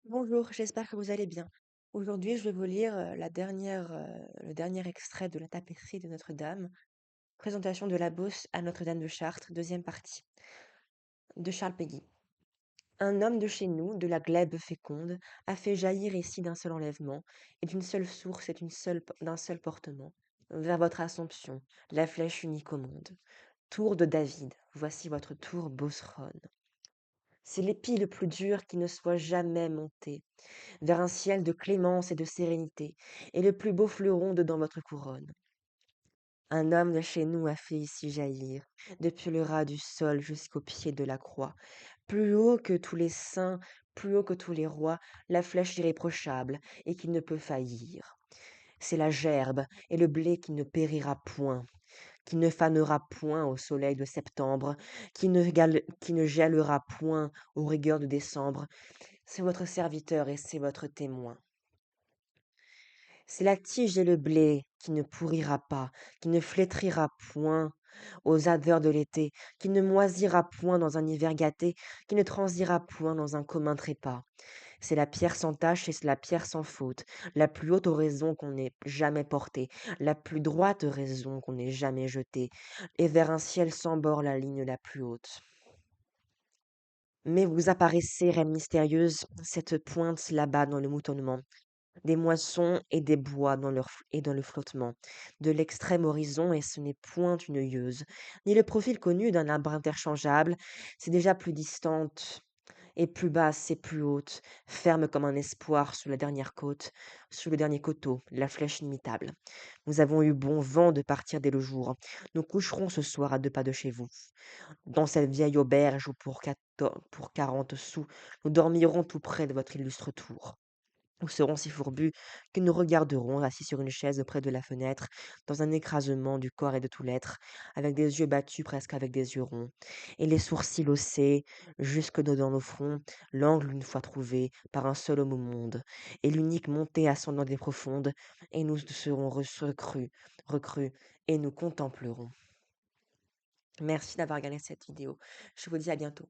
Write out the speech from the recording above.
Bonjour, j'espère que vous allez bien. Aujourd'hui, je vais vous lire le dernier extrait de La tapisserie de Notre-Dame, présentation de la Beauce à Notre-Dame de Chartres, deuxième partie, de Charles Péguy. Un homme de chez nous, de la glèbe féconde, a fait jaillir ici d'un seul enlèvement, et d'une seule source et d'un seul portement, vers votre Assomption, la flèche unique au monde. Tour de David, voici votre tour Beauceronne. C'est l'épi le plus dur qui ne soit jamais monté vers un ciel de clémence et de sérénité, et le plus beau fleuron de dans votre couronne. Un homme de chez nous a fait ici jaillir, depuis le ras du sol jusqu'au pied de la croix, plus haut que tous les saints, plus haut que tous les rois, la flèche irréprochable, et qui ne peut faillir. C'est la gerbe et le blé qui ne périra point, qui ne fanera point au soleil de septembre, qui ne gèlera point aux rigueurs de décembre. C'est votre serviteur et c'est votre témoin. C'est la tige et le blé qui ne pourrira pas, qui ne flétrira point aux ardeurs de l'été, qui ne moisira point dans un hiver gâté, qui ne transira point dans un commun trépas. C'est la pierre sans tache et c'est la pierre sans faute, la plus haute oraison qu'on ait jamais portée, la plus droite raison qu'on ait jamais jetée, et vers un ciel sans bord la ligne la plus haute. Mais vous apparaissez, reine mystérieuse, cette pointe là-bas dans le moutonnement, des moissons et des bois dans le flottement, de l'extrême horizon, et ce n'est point une yeuse, ni le profil connu d'un arbre interchangeable, c'est déjà plus distante, et plus basse et plus haute, ferme comme un espoir sous la dernière côte, sous le dernier coteau, la flèche inimitable. Nous avons eu bon vent de partir dès le jour. Nous coucherons ce soir à 2 pas de chez vous. Dans cette vieille auberge où pour 40 sous, nous dormirons tout près de votre illustre tour. Nous serons si fourbus que nous regarderons, assis sur une chaise près de la fenêtre, dans un écrasement du corps et de tout l'être, avec des yeux battus presque avec des yeux ronds, et les sourcils haussés, jusque dans nos fronts, l'angle une fois trouvé, par un seul homme au monde, et l'unique montée ascendant des profondes, et nous serons recrus, et nous contemplerons. Merci d'avoir regardé cette vidéo. Je vous dis à bientôt.